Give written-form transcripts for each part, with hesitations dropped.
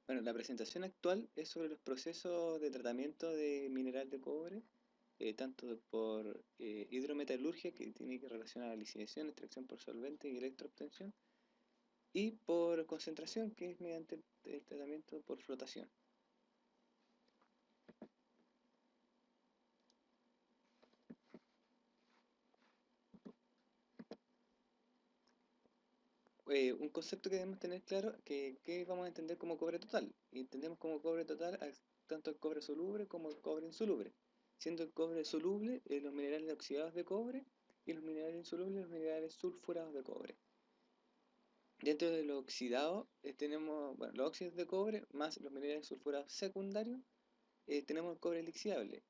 Bueno, la presentación actual es sobre los procesos de tratamiento de mineral de cobre, tanto por hidrometalurgia, que tiene que relacionar a liciación, extracción por solvente y electroobtención, y por concentración, que es mediante el tratamiento por flotación. Un concepto que debemos tener claro, que vamos a entender como cobre total. Y entendemos como cobre total tanto el cobre soluble como el cobre insoluble. Siendo el cobre soluble los minerales oxidados de cobre y los minerales insolubles los minerales sulfurados de cobre. Dentro de los oxidados tenemos bueno, los óxidos de cobre más los minerales sulfurados secundarios. Tenemos el cobre lixiviable,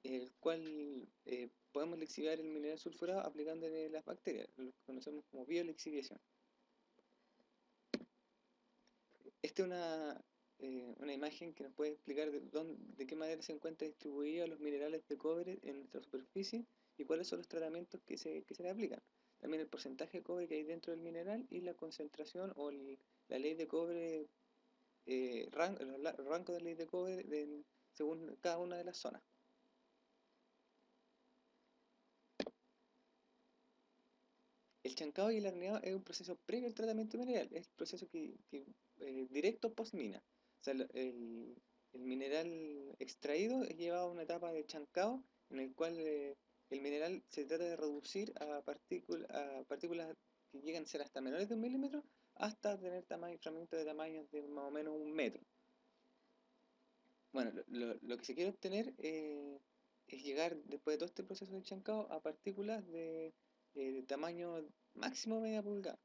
el cual podemos lixiviar el mineral sulfurado aplicándole las bacterias, lo que conocemos como biolixiviación. Esta es una imagen que nos puede explicar de qué manera se encuentran distribuidos los minerales de cobre en nuestra superficie y cuáles son los tratamientos que se le aplican. También el porcentaje de cobre que hay dentro del mineral y la concentración o la ley de cobre, los rangos de ley de cobre según cada una de las zonas. El chancado y el horneado es un proceso previo al tratamiento mineral, es el proceso directo post-mina. O sea, el mineral extraído es llevado a una etapa de chancado en el cual el mineral se trata de reducir a partículas que llegan a ser hasta menores de 1 milímetro hasta tener fragmentos de tamaño de más o menos 1 metro. Bueno, lo que se quiere obtener es llegar después de todo este proceso de chancado a partículas de tamaño máximo media pulgada.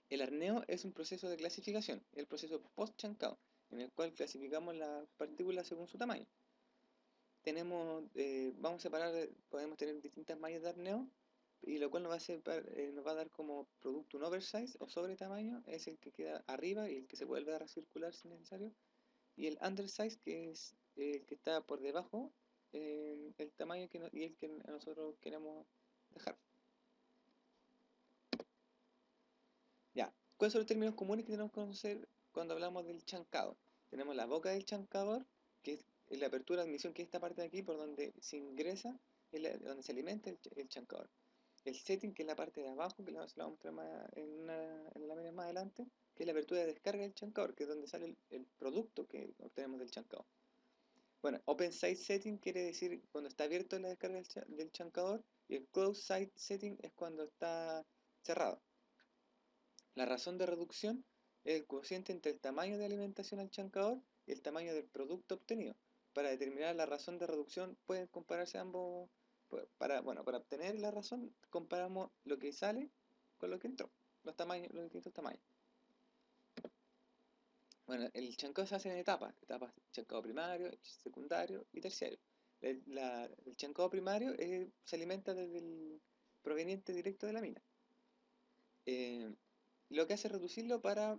El arneo es un proceso de clasificación, el proceso post-chancado, en el cual clasificamos las partículas según su tamaño. Vamos a separar, podemos tener distintas mallas de arneo, y lo cual nos va a dar como producto un oversize o sobre tamaño, es el que queda arriba y el que se vuelve a recircular si necesario, y el undersize, que es el que está por debajo, el tamaño y el que nosotros queremos dejar. Ya, ¿cuáles son los términos comunes que tenemos que conocer cuando hablamos del chancado? Tenemos la boca del chancador, que es la apertura de admisión, que es esta parte de aquí por donde se ingresa, donde se alimenta el chancador. El setting, que es la parte de abajo, que se la vamos a mostrar en la lámina más adelante, que es la apertura de descarga del chancador, que es donde sale el producto que obtenemos del chancador. Bueno, open site setting quiere decir cuando está abierto la descarga del chancador, y el closed site setting es cuando está cerrado. La razón de reducción es el cociente entre el tamaño de alimentación al chancador y el tamaño del producto obtenido. Para determinar la razón de reducción pueden compararse ambos. Para obtener la razón comparamos lo que sale con lo que entró, los distintos tamaños. Bueno, el chancado se hace en etapas chancado primario, secundario y terciario. El chancado primario se alimenta desde el proveniente directo de la mina. Eh, lo que hace es reducirlo a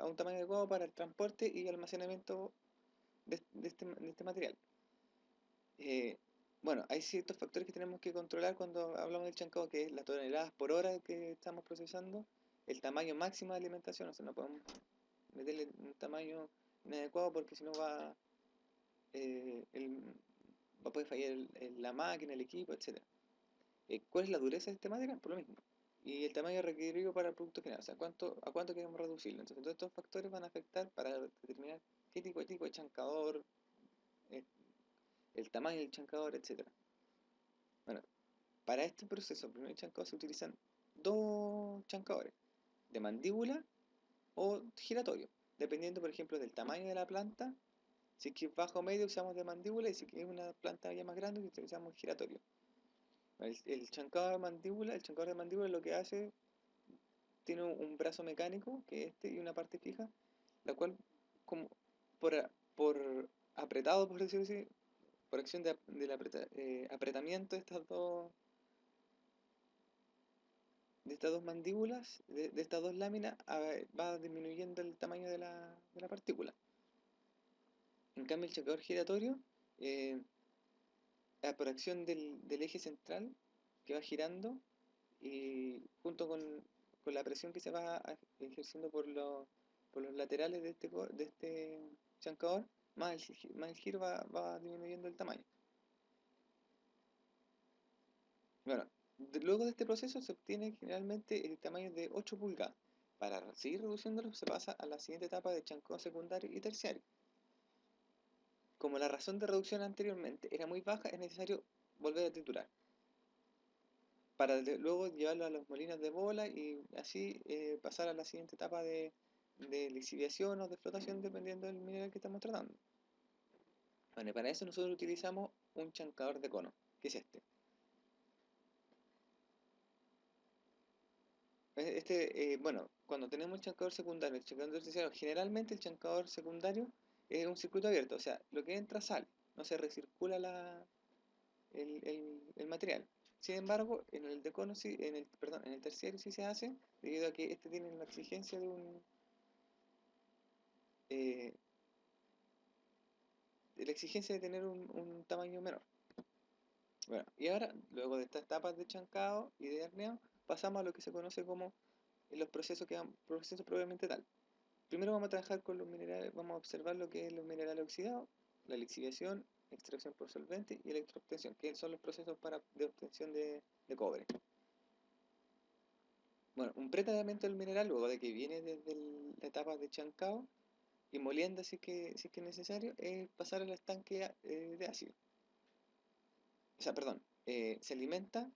un tamaño adecuado para el transporte y almacenamiento de este material. Eh, bueno, hay ciertos factores que tenemos que controlar cuando hablamos del chancado, que es las toneladas por hora que estamos procesando, el tamaño máximo de alimentación, o sea, no podemos meterle un tamaño inadecuado porque si no eh, el- va a poder fallar la máquina, el equipo, etc. ¿Cuál es la dureza de este material? Por lo mismo. Y el tamaño requerido para el producto final, o sea, a cuánto queremos reducirlo. Entonces, todos estos factores van a afectar para determinar qué tipo de chancador, eh, el tamaño del chancador, etc. Bueno, para este proceso, el primer chancador, se utilizan dos chancadores, de mandíbula o giratorio, dependiendo, por ejemplo, del tamaño de la planta. Si es que es bajo o medio, usamos de mandíbula, y si es una planta ya más grande, utilizamos giratorio. El chancador de mandíbula lo que hace, tiene un brazo mecánico, que es este, y una parte fija, la cual, como por apretado, por decirlo así, por acción del apretamiento de estas dos mandíbulas, de estas dos láminas, va disminuyendo el tamaño de la partícula. En cambio, el chancador giratorio, eh, por acción del eje central, que va girando, y junto con la presión que se va ejerciendo por los laterales de este chancador, más el giro va disminuyendo el tamaño. Bueno, luego de este proceso se obtiene generalmente el tamaño de 8 pulgadas. Para seguir reduciéndolo se pasa a la siguiente etapa de chancado secundario y terciario. Como la razón de reducción anteriormente era muy baja, es necesario volver a triturar para luego llevarlo a los molinos de bola y así pasar a la siguiente etapa de lixiviación o de flotación dependiendo del mineral que estamos tratando. Bueno, y para eso nosotros utilizamos un chancador de cono, que es este. Bueno, cuando tenemos el chancador secundario, el chancador terciario, generalmente el chancador secundario es un circuito abierto, o sea, lo que entra sale, no se recircula el material. Sin embargo, en el de cono sí, perdón, en el terciario sí se hace, debido a que este tiene la exigencia eh, de tener un tamaño menor. Bueno, y ahora, luego de estas etapas de chancado y de herneado, pasamos a lo que se conoce como los procesos propiamente tal. Primero vamos a trabajar con los minerales, vamos a observar lo que es los minerales oxidados, la lixiviación, extracción por solvente y electroobtención, que son los procesos de obtención de cobre. Bueno, un pretratamiento del mineral, luego de que viene desde la etapa de chancado y molienda si es que es necesario, es pasar al estanque de ácido. O sea, perdón, se alimenta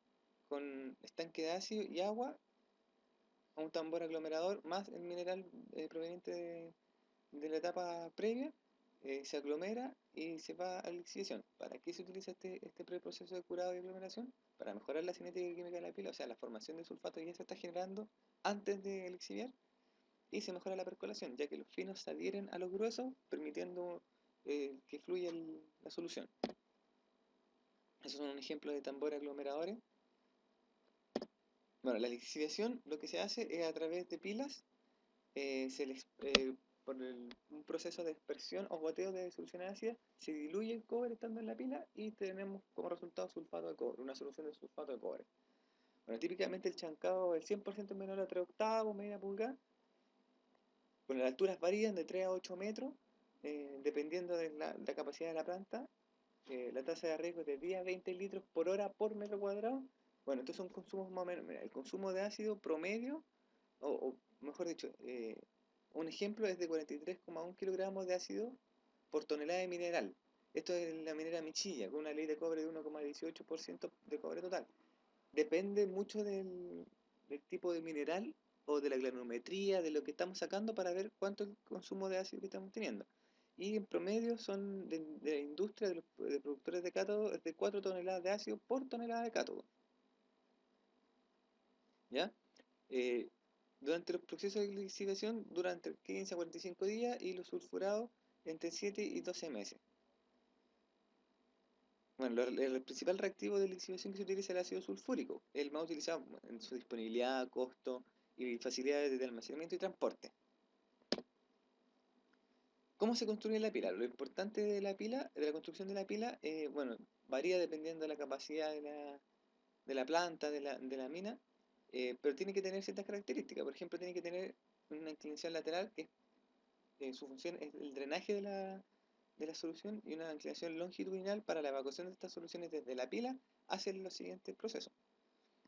con estanque de ácido y agua a un tambor aglomerador más el mineral proveniente de la etapa previa, se aglomera y se va a la lixiviación. ¿Para qué se utiliza este preproceso de curado y aglomeración? Para mejorar la cinética y química de la pila, o sea, la formación de sulfato ya se está generando antes de lixiviar y se mejora la percolación, ya que los finos se adhieren a los gruesos, permitiendo que fluya la solución. Esos son un ejemplo de tambor aglomeradores. Bueno, la lixiviación lo que se hace es a través de pilas, por un proceso de dispersión o goteo de solución ácida, se diluye el cobre estando en la pila y tenemos como resultado sulfato de cobre, una solución de sulfato de cobre. Bueno, típicamente el chancado es el 100% menor a 3 octavos, media pulgada. Bueno, las alturas varían de 3 a 8 metros, dependiendo de la capacidad de la planta. La tasa de riesgo es de 10 a 20 litros por hora por metro cuadrado. Bueno, estos son consumos más o menos. Mira, el consumo de ácido promedio, o mejor dicho, un ejemplo es de 43,1 kilogramos de ácido por tonelada de mineral. Esto es la minera Michilla, con una ley de cobre de 1,18% de cobre total. Depende mucho del tipo de mineral o de la granulometría, de lo que estamos sacando para ver cuánto es el consumo de ácido que estamos teniendo. Y en promedio son de la industria, de productores de cátodo, es de 4 toneladas de ácido por tonelada de cátodo. ¿Ya? Durante los procesos de lixiviación duran entre 15 a 45 días y los sulfurados entre 7 y 12 meses. Bueno, el principal reactivo de lixiviación que se utiliza es el ácido sulfúrico, el más utilizado en su disponibilidad, costo y facilidades de almacenamiento y transporte. ¿Cómo se construye la pila? Lo importante de la pila, de la construcción de la pila, bueno, varía dependiendo de la capacidad de la planta, de la mina, pero tiene que tener ciertas características. Por ejemplo, tiene que tener una inclinación lateral, que su función es el drenaje de la solución, y una inclinación longitudinal para la evacuación de estas soluciones desde la pila hacia los siguientes procesos.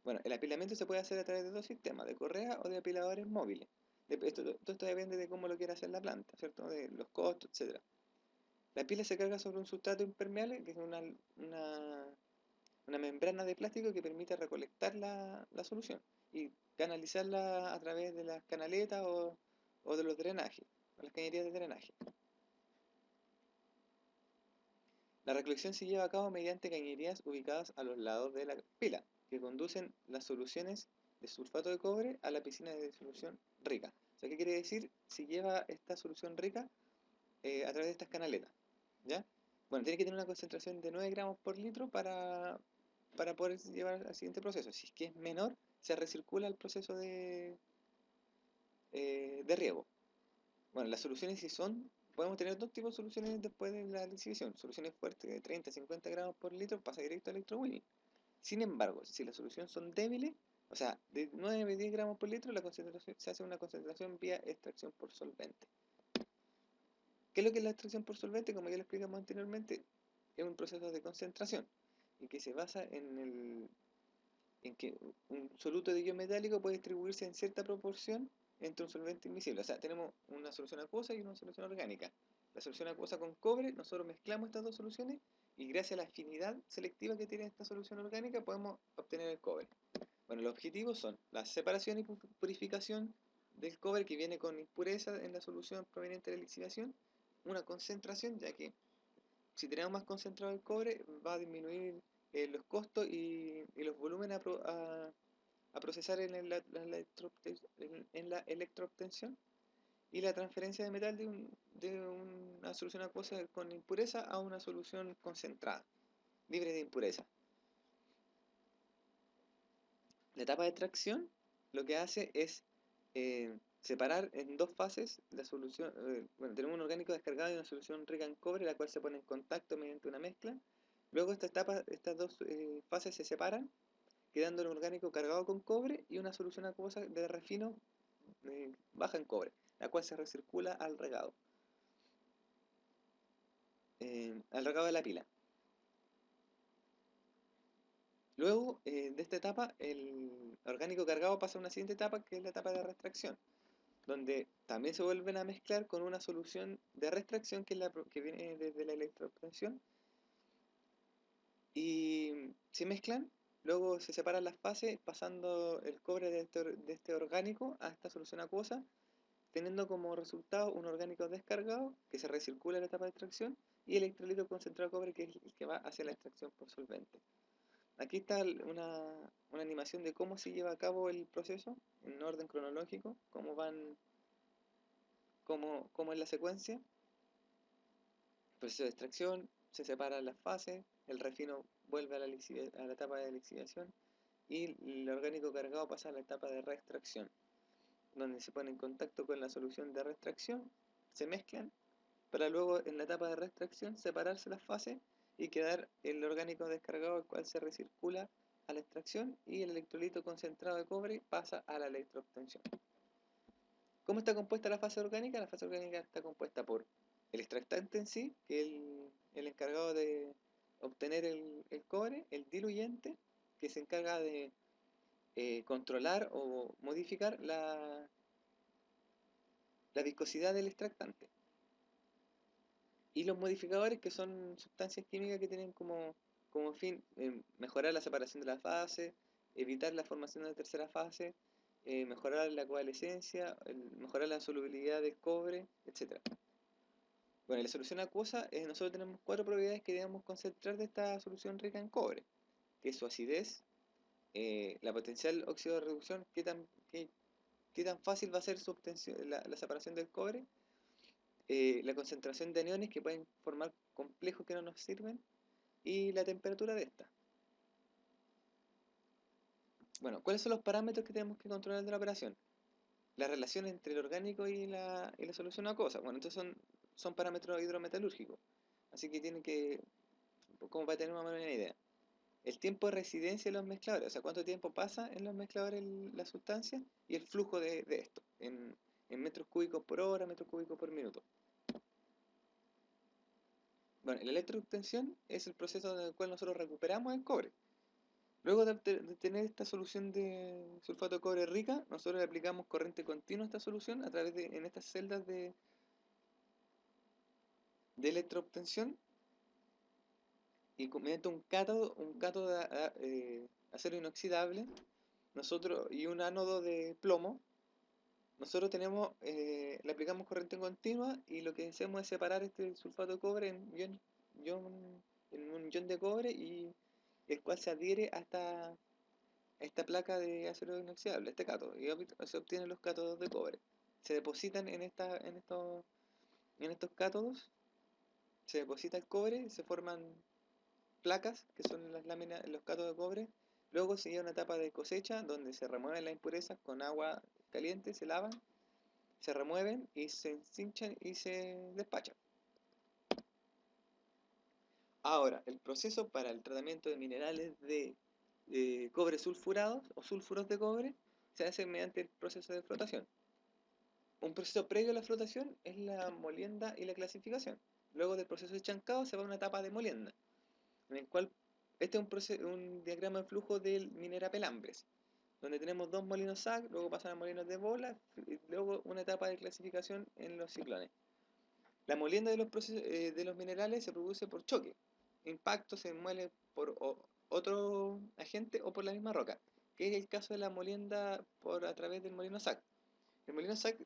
Bueno, el apilamiento se puede hacer a través de dos sistemas, de correa o de apiladores móviles. Todo esto depende de cómo lo quiera hacer la planta, ¿cierto? De los costos, etc. La pila se carga sobre un sustrato impermeable, que es una membrana de plástico que permite recolectar la solución y canalizarla a través de las canaletas o de los drenajes, o las cañerías de drenaje. La recolección se lleva a cabo mediante cañerías ubicadas a los lados de la pila, que conducen las soluciones de sulfato de cobre a la piscina de solución rica. O sea, ¿qué quiere decir? Se lleva esta solución rica a través de estas canaletas, ¿ya? Bueno, tiene que tener una concentración de 9 gramos por litro para poder llevar al siguiente proceso. Si es que es menor, se recircula el proceso de riego. Bueno, las soluciones si son, podemos tener dos tipos de soluciones después de la lixiviación. Soluciones fuertes de 30 a 50 gramos por litro pasa directo a electrowinning. Sin embargo, si las soluciones son débiles, O sea, de 9 a 10 gramos por litro la concentración, se hace una concentración vía extracción por solvente. ¿Qué es lo que es la extracción por solvente? Como ya lo explicamos anteriormente, es un proceso de concentración y que se basa en que un soluto de ion metálico puede distribuirse en cierta proporción entre un solvente invisible. O sea, tenemos una solución acuosa y una solución orgánica. La solución acuosa con cobre, nosotros mezclamos estas dos soluciones y gracias a la afinidad selectiva que tiene esta solución orgánica podemos obtener el cobre. Bueno, los objetivos son la separación y purificación del cobre que viene con impureza en la solución proveniente de la lixiviación, una concentración, ya que si tenemos más concentrado el cobre va a disminuir los costos y los volúmenes a procesar en la electroobtención y la transferencia de metal de una solución acuosa con impureza a una solución concentrada, libre de impureza. La etapa de extracción lo que hace es separar en dos fases la solución. Bueno, tenemos un orgánico descargado y una solución rica en cobre, la cual se pone en contacto mediante una mezcla. Luego estas dos fases se separan, quedando el orgánico cargado con cobre y una solución acuosa de refino baja en cobre, la cual se recircula al regado de la pila. Luego de esta etapa, el orgánico cargado pasa a una siguiente etapa, que es la etapa de reextracción, donde también se vuelven a mezclar con una solución de reextracción que es que viene desde la electroobtención y se mezclan, luego se separan las fases pasando el cobre de este orgánico a esta solución acuosa, teniendo como resultado un orgánico descargado que se recircula en la etapa de extracción y el electrolito concentrado de cobre que es el que va hacia la extracción por solvente. Aquí está una animación de cómo se lleva a cabo el proceso en orden cronológico, cómo es la secuencia. Proceso de extracción, se separan las fases, el refino vuelve a la etapa de lixiviación y el orgánico cargado pasa a la etapa de reextracción, donde se pone en contacto con la solución de reextracción, se mezclan, para luego en la etapa de reextracción separarse las fases y quedar el orgánico descargado, el cual se recircula a la extracción y el electrolito concentrado de cobre pasa a la electroobtención. ¿Cómo está compuesta la fase orgánica? La fase orgánica está compuesta por el extractante en sí, que es el encargado de obtener el cobre, el diluyente, que se encarga de controlar o modificar la viscosidad del extractante. Y los modificadores, que son sustancias químicas que tienen como fin mejorar la separación de la fase, evitar la formación de la tercera fase, mejorar la coalescencia, mejorar la solubilidad del cobre, etc. Bueno, en la solución acuosa, nosotros tenemos 4 propiedades que debemos concentrar de esta solución rica en cobre, que es su acidez, la potencial óxido de reducción, qué tan fácil va a ser su obtención, la separación del cobre, la concentración de aniones que pueden formar complejos que no nos sirven, y la temperatura de esta. Bueno, ¿cuáles son los parámetros que tenemos que controlar de la operación? La relación entre el orgánico y la solución acuosa. Bueno, estos son parámetros hidrometalúrgicos, así que tienen que, como para tener más o menos una idea. El tiempo de residencia de los mezcladores, o sea, cuánto tiempo pasa en los mezcladores la sustancia, y el flujo de esto, en metros cúbicos por hora, metros cúbicos por minuto. Bueno, la electroobtención es el proceso en el cual nosotros recuperamos el cobre. Luego de tener esta solución de sulfato de cobre rica, nosotros le aplicamos corriente continua a esta solución a través en estas celdas de electroobtención y mediante un cátodo de acero inoxidable y un ánodo de plomo. Nosotros le aplicamos corriente continua y lo que hacemos es separar este sulfato de cobre en un ion de cobre y el cual se adhiere a esta placa de acero inoxidable, este cátodo, y se obtienen los cátodos de cobre. Se depositan en estos cátodos, se deposita el cobre, se forman placas, que son las láminas, los cátodos de cobre. Luego se llega a una etapa de cosecha donde se remueven las impurezas con agua caliente, se lavan, se remueven y se encinchan y se despachan. Ahora, el proceso para el tratamiento de minerales de cobre sulfurados o sulfuros de cobre se hace mediante el proceso de flotación. Un proceso previo a la flotación es la molienda y la clasificación. Luego del proceso de chancado se va a una etapa de molienda, en el cual este es un diagrama de flujo del minera Pelambres, donde tenemos dos molinos SAC, luego pasan a molinos de bola, y luego una etapa de clasificación en los ciclones. La molienda de los minerales se produce por choque. Impacto se muele por otro agente o por la misma roca, que es el caso de la molienda a través del molino SAC. El molino SAC,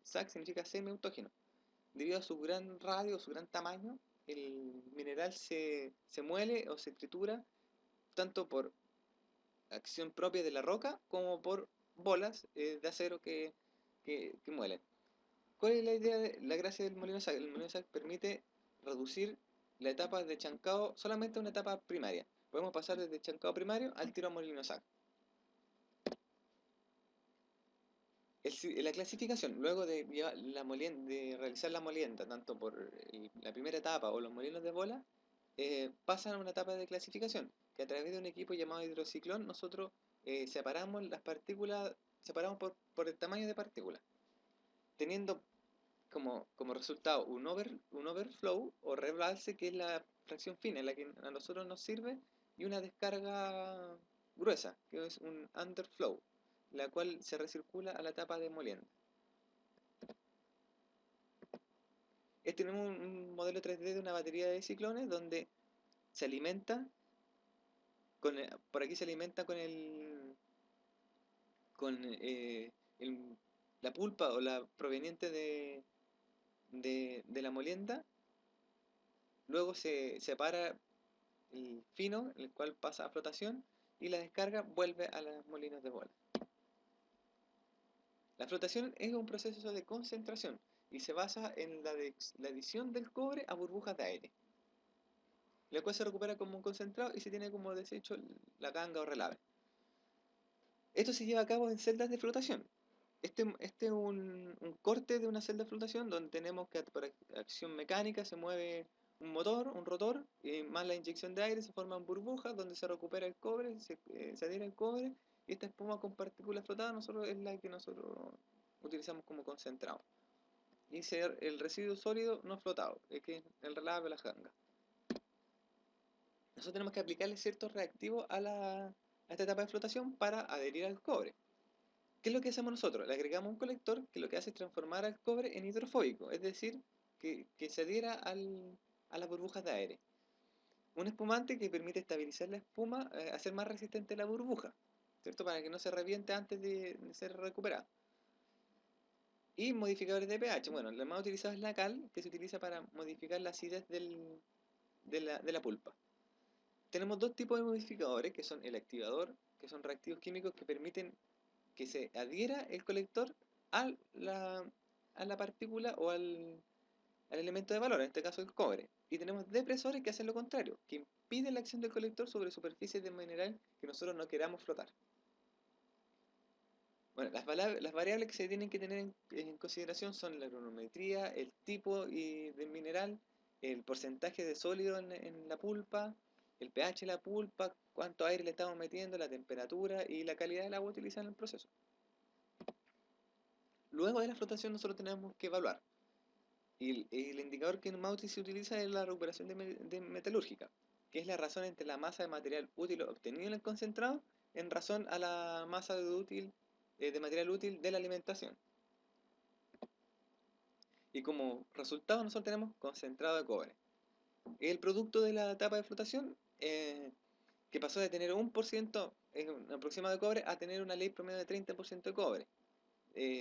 SAC significa semi-autógeno. Debido a su gran radio, su gran tamaño, el mineral se muele o se tritura tanto por acción propia de la roca como por bolas de acero que muelen. ¿Cuál es la gracia del molino SAC? El molino SAC permite reducir la etapa de chancado solamente a una etapa primaria. Podemos pasar desde chancado primario al tiro a molino SAC. La clasificación, luego de realizar la molienda, tanto por la primera etapa o los molinos de bola, pasan a una etapa de clasificación, que a través de un equipo llamado hidrociclón nosotros separamos las partículas, separamos por el tamaño de partículas, teniendo como resultado un overflow o rebalse, que es la fracción fina, la que a nosotros nos sirve, y una descarga gruesa, que es un underflow, la cual se recircula a la etapa de molienda. Tenemos un modelo 3D de una batería de ciclones donde se alimenta por aquí se alimenta con la pulpa o la proveniente de la molienda. Luego se separa el fino, el cual pasa a flotación, y la descarga vuelve a los molinos de bola. La flotación es un proceso de concentración y se basa en la adición del cobre a burbujas de aire, la cual se recupera como un concentrado y se tiene como desecho la ganga o relave. Esto se lleva a cabo en celdas de flotación. Este es un corte de una celda de flotación donde tenemos que por acción mecánica se mueve un motor, un rotor, y más la inyección de aire se forman burbujas donde se recupera el cobre, se adhiere el cobre, y esta espuma con partículas flotadas es la que nosotros utilizamos como concentrado. Y el residuo sólido no flotado, que es el relave o la janga. Nosotros tenemos que aplicarle ciertos reactivos a esta etapa de flotación para adherir al cobre. ¿Qué es lo que hacemos nosotros? Le agregamos un colector que lo que hace es transformar al cobre en hidrofóbico, es decir, que se adhiera a las burbujas de aire. Un espumante que permite estabilizar la espuma, hacer más resistente la burbuja, ¿cierto? Para que no se reviente antes de ser recuperada. Y modificadores de pH. Bueno, lo más utilizado es la cal, que se utiliza para modificar la acidez de la pulpa. Tenemos dos tipos de modificadores, que son el activador, que son reactivos químicos que permiten que se adhiera el colector a la partícula o al elemento de valor, en este caso el cobre. Y tenemos depresores que hacen lo contrario, que impiden la acción del colector sobre superficies de mineral que nosotros no queramos flotar. Bueno, las variables que se tienen que tener en consideración son la granulometría, el tipo del mineral, el porcentaje de sólido en la pulpa, el pH de la pulpa, cuánto aire le estamos metiendo, la temperatura y la calidad del agua utilizada en el proceso. Luego de la flotación nosotros tenemos que evaluar. Y el indicador que más se utiliza es la recuperación de metalúrgica, que es la razón entre la masa de material útil obtenido en el concentrado en razón a la masa de material útil de la alimentación. Y como resultado nosotros tenemos concentrado de cobre. El producto de la etapa de flotación, que pasó de tener 1% un aproximado de cobre a tener una ley promedio de 30% de cobre,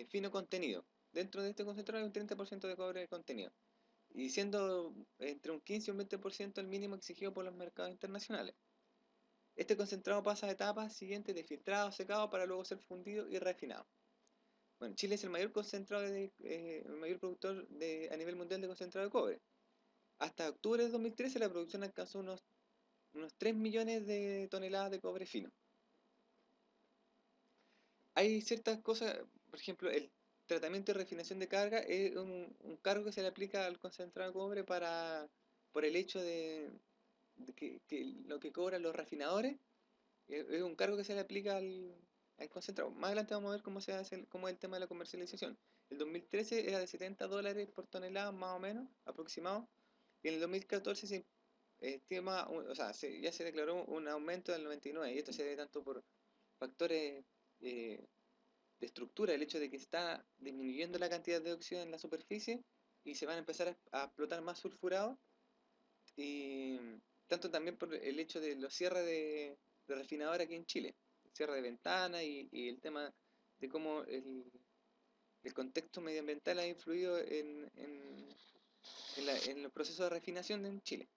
fino contenido. Dentro de este concentrado hay un 30% de cobre contenido, y siendo entre un 15 y un 20% el mínimo exigido por los mercados internacionales. Este concentrado pasa a etapas siguientes de filtrado, secado, para luego ser fundido y refinado. Bueno, Chile es el mayor el mayor productor a nivel mundial de concentrado de cobre. Hasta octubre de 2013 la producción alcanzó unos 3 millones de toneladas de cobre fino. Hay ciertas cosas, por ejemplo, el tratamiento y refinación de carga es un cargo que se le aplica al concentrado de cobre por el hecho de que lo que cobran los refinadores Es un cargo que se le aplica al concentrado. Más adelante vamos a ver cómo se hace, cómo es el tema de la comercialización. El 2013 era de $70 por tonelada, más o menos, aproximado. Y en el 2014 se estima, o sea, ya se declaró un aumento del 99, y esto se debe tanto por factores eh, de estructura, el hecho de que está disminuyendo la cantidad de óxido en la superficie y se van a empezar a explotar más sulfurados, y tanto también por el hecho de los cierres de refinador aquí en Chile, el cierre de ventanas y el tema de cómo el contexto medioambiental ha influido en los procesos de refinación en Chile.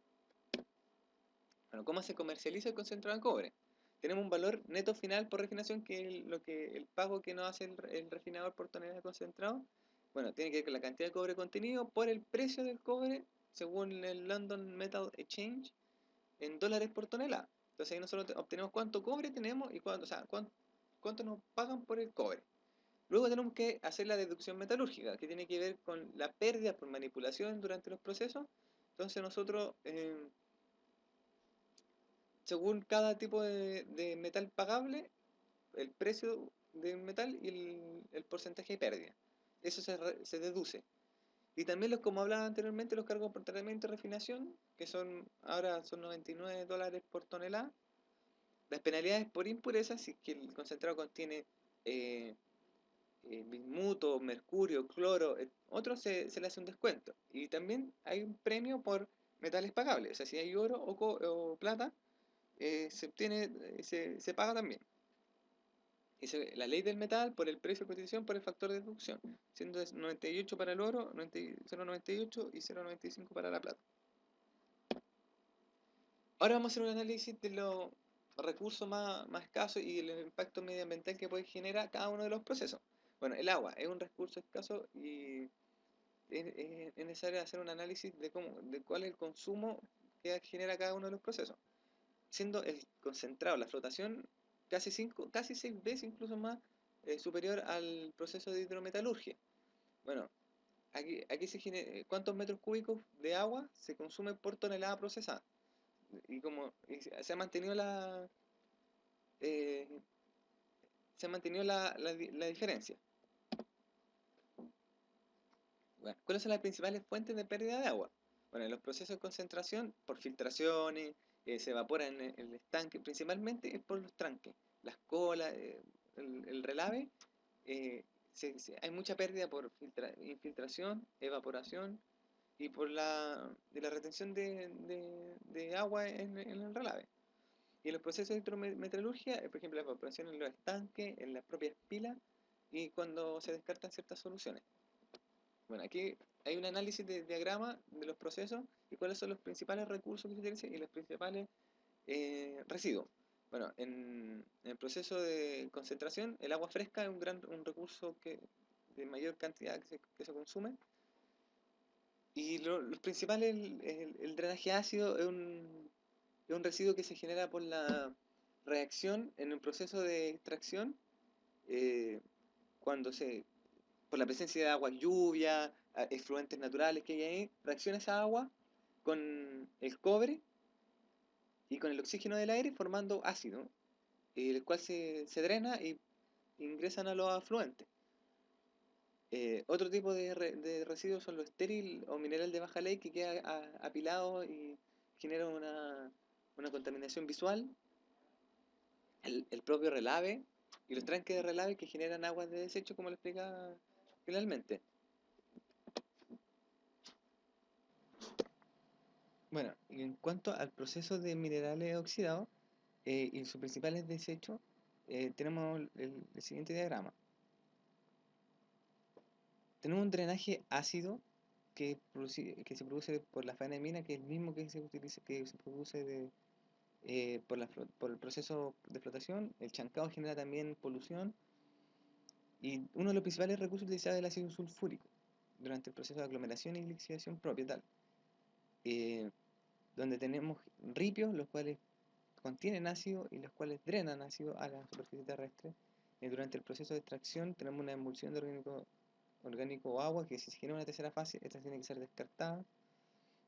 Bueno, ¿cómo se comercializa el concentrado de cobre? Tenemos un valor neto final por refinación, que es el pago que nos hace el refinador por tonelada de concentrado. Bueno, tiene que ver con la cantidad de cobre contenido por el precio del cobre según el London Metal Exchange en dólares por tonelada. Entonces ahí nosotros obtenemos cuánto cobre tenemos y cuánto, o sea, cuánto nos pagan por el cobre. Luego tenemos que hacer la deducción metalúrgica, que tiene que ver con la pérdida por manipulación durante los procesos. Entonces nosotros, según cada tipo de metal pagable, el precio del metal y el porcentaje de pérdida. Eso se deduce. Y también, como hablaba anteriormente, los cargos por tratamiento y refinación, que ahora son $99 por tonelada. Las penalidades por impurezas, si es que el concentrado contiene eh, bismuto, mercurio, cloro, otros se le hace un descuento. Y también hay un premio por metales pagables. O sea, si hay oro o plata, se paga también. La ley del metal por el precio de cotización por el factor de deducción, siendo 98 para el oro, 0,98 y 0,95 para la plata. Ahora vamos a hacer un análisis de los recursos más escasos y el impacto medioambiental que puede generar cada uno de los procesos. Bueno, el agua es un recurso escaso y es necesario hacer un análisis de cuál es el consumo que genera cada uno de los procesos. Siendo el concentrado, la flotación, casi 6 veces incluso más superior al proceso de hidrometalurgia. Bueno, aquí ¿cuántos metros cúbicos de agua se consume por tonelada procesada? Y se ha mantenido eh, la diferencia. Bueno, ¿cuáles son las principales fuentes de pérdida de agua? Bueno, en los procesos de concentración, por filtraciones, se evapora en el estanque, principalmente es por los tranques, las colas, el relave, hay mucha pérdida por infiltración, evaporación y por de la retención de agua en el relave. Y en los procesos de hidrometalurgia, por ejemplo, la evaporación en los estanques, en las propias pilas y cuando se descartan ciertas soluciones. Bueno, aquí hay un análisis de diagrama de los procesos y cuáles son los principales recursos que se utilizan y los principales residuos. Bueno, en el proceso de concentración, el agua fresca es un recurso de mayor cantidad que se consume. Y los principales, el drenaje ácido es un residuo que se genera por la reacción en el proceso de extracción, eh, cuando por la presencia de agua, lluvia, efluentes naturales que hay ahí, reacciona esa agua con el cobre y con el oxígeno del aire formando ácido, el cual se drena y ingresan a los afluentes. Otro tipo de residuos son los estéril o mineral de baja ley, que queda apilado y genera una contaminación visual. El propio relave y los tranques de relave que generan aguas de desecho, como lo explicaba finalmente. Bueno, y en cuanto al proceso de minerales oxidados y sus principales desechos, tenemos el siguiente diagrama. Tenemos un drenaje ácido que se produce por la faena de mina, que es el mismo que se produce por el proceso de flotación. El chancado genera también polución. Y uno de los principales recursos utilizados es el ácido sulfúrico durante el proceso de aglomeración y lixiviación propia, donde tenemos ripios, los cuales contienen ácido y los cuales drenan ácido a la superficie terrestre. Durante el proceso de extracción tenemos una emulsión de orgánico o agua, que si se genera una tercera fase, esta tiene que ser descartada.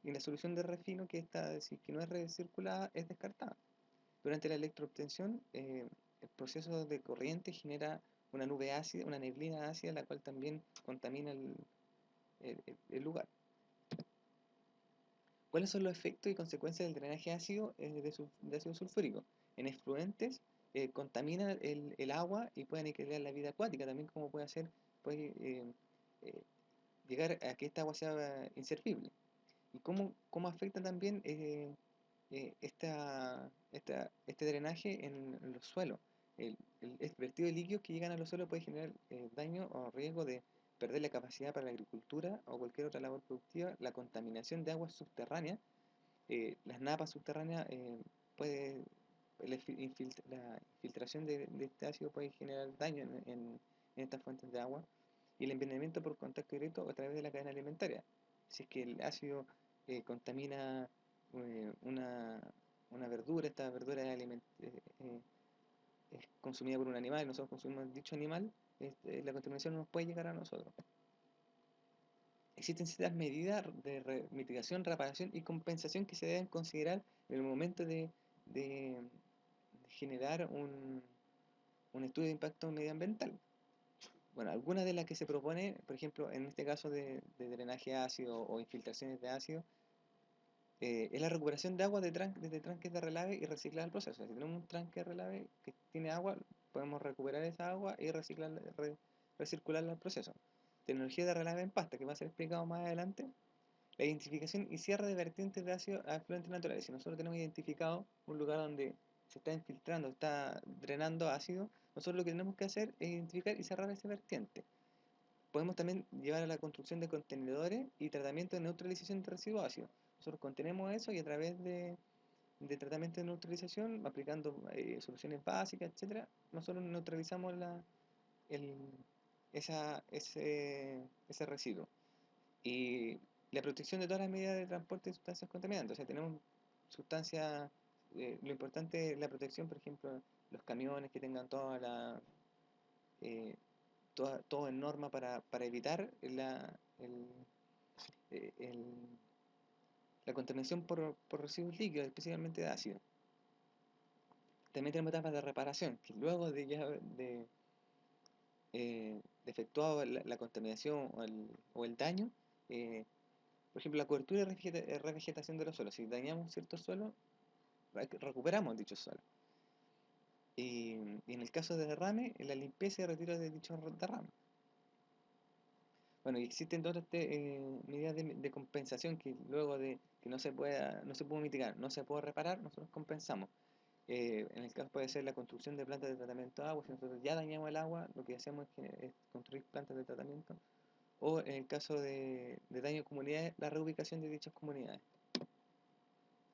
Y la solución de refino, que esta, si que no es recirculada, es descartada. Durante la electroobtención, el proceso de corriente genera una nube ácida, una neblina ácida, la cual también contamina el lugar. ¿Cuáles son los efectos y consecuencias del drenaje ácido de ácido sulfúrico? En efluentes, contamina el agua y puede aniquilar la vida acuática, también como puede eh, llegar a que esta agua sea inservible. ¿Y cómo afecta también este drenaje en los suelos? El vertido de líquidos que llegan a los suelos puede generar daño o riesgo de perder la capacidad para la agricultura o cualquier otra labor productiva. La contaminación de aguas subterráneas, las napas subterráneas, puede, la infiltración de este ácido puede generar daño en estas fuentes de agua. Y el envenenamiento por contacto directo a través de la cadena alimentaria. Si es que el ácido contamina una verdura, esta verdura es consumida por un animal, nosotros consumimos dicho animal, la contaminación no nos puede llegar a nosotros. Existen ciertas medidas de mitigación, reparación y compensación que se deben considerar en el momento de generar un estudio de impacto medioambiental. Bueno, algunas de las que se propone, por ejemplo, en este caso de drenaje ácido o infiltraciones de ácido, es la recuperación de agua desde tranques de relave y reciclar el proceso. Si tenemos un tranque de relave que tiene agua, podemos recuperar esa agua y recircularla al proceso. Tecnología de relave en pasta, que va a ser explicado más adelante. La identificación y cierre de vertientes de ácido a efluentes naturales. Si nosotros tenemos identificado un lugar donde se está infiltrando, está drenando ácido, nosotros lo que tenemos que hacer es identificar y cerrar ese vertiente. Podemos también llevar a la construcción de contenedores y tratamiento de neutralización de residuos ácidos. Nosotros contenemos eso y a través de tratamiento de neutralización, aplicando soluciones básicas, etcétera, nosotros neutralizamos el, ese residuo. Y la protección de todas las medidas de transporte de sustancias contaminantes. O sea, tenemos sustancias, lo importante es la protección, por ejemplo, los camiones que tengan eh, todo en norma para evitar eh, el- la contaminación por residuos líquidos, especialmente de ácido. También tenemos etapas de reparación, que luego de efectuado la contaminación o el daño, por ejemplo, la cobertura y revegetación de los suelos. Si dañamos ciertos suelos, recuperamos dichos suelos. Y en el caso de derrame, la limpieza y retiro de dichos derrames. Bueno, y existen otras medidas de compensación que luego de que no se pudo mitigar, no se puede reparar, nosotros compensamos. En el caso puede ser la construcción de plantas de tratamiento de agua. Si nosotros ya dañamos el agua, lo que hacemos es construir plantas de tratamiento. O en el caso de daño a comunidades, la reubicación de dichas comunidades.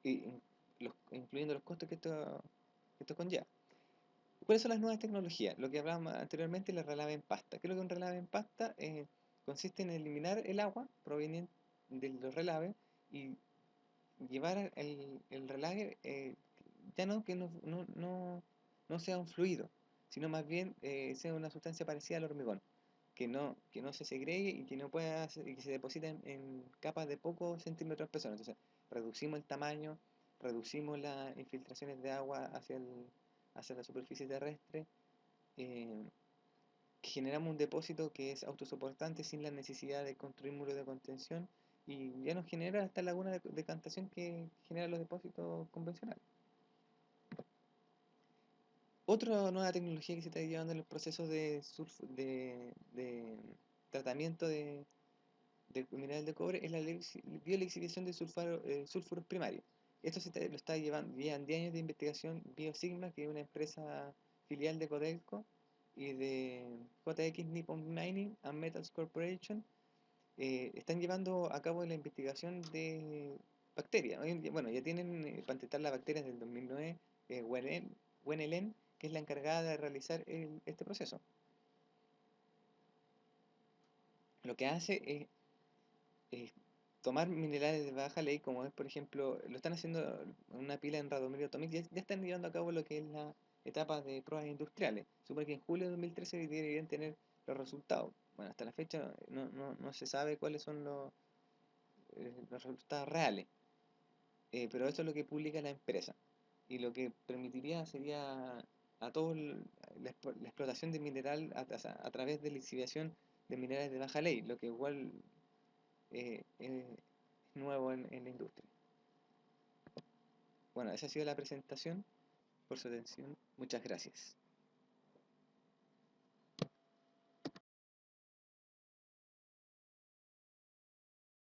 Y incluyendo los costos que esto conlleva. ¿Cuáles son las nuevas tecnologías? Lo que hablábamos anteriormente, la relave en pasta. ¿Qué es lo que es un relave en pasta? Consiste en eliminar el agua proveniente de los relaves y llevar el relave, ya no que no sea un fluido, sino más bien sea una sustancia parecida al hormigón, que no se segregue y que no pueda y que se deposite en capas de pocos centímetros de espesor. Entonces, reducimos el tamaño, reducimos las infiltraciones de agua hacia la superficie terrestre, eh, generamos un depósito que es autosoportante sin la necesidad de construir muros de contención y ya nos genera esta laguna de decantación que generan los depósitos convencionales. Otra nueva tecnología que se está llevando en los procesos de tratamiento de mineral de cobre es la biolixiviación de sulfuros primarios. Esto lo está llevan 10 años de investigación BioSigma, que es una empresa filial de Codelco y de JX Nippon Mining and Metals Corporation. Están llevando a cabo la investigación de bacterias. Bueno, ya tienen patentar las bacterias del 2009, Wenelen, que es la encargada de realizar este proceso. Lo que hace es tomar minerales de baja ley, como es, por ejemplo, lo están haciendo en una pila en Radomiro Atomic, ya están llevando a cabo lo que es la etapa de pruebas industriales. Supone que en julio de 2013 deberían tener los resultados. Bueno, hasta la fecha no se sabe cuáles son los resultados reales, pero eso es lo que publica la empresa. y lo que permitiría sería a todo la explotación de mineral a través de la exhibición de minerales de baja ley, lo que igual es nuevo en la industria. Bueno, esa ha sido la presentación. Por su atención, muchas gracias.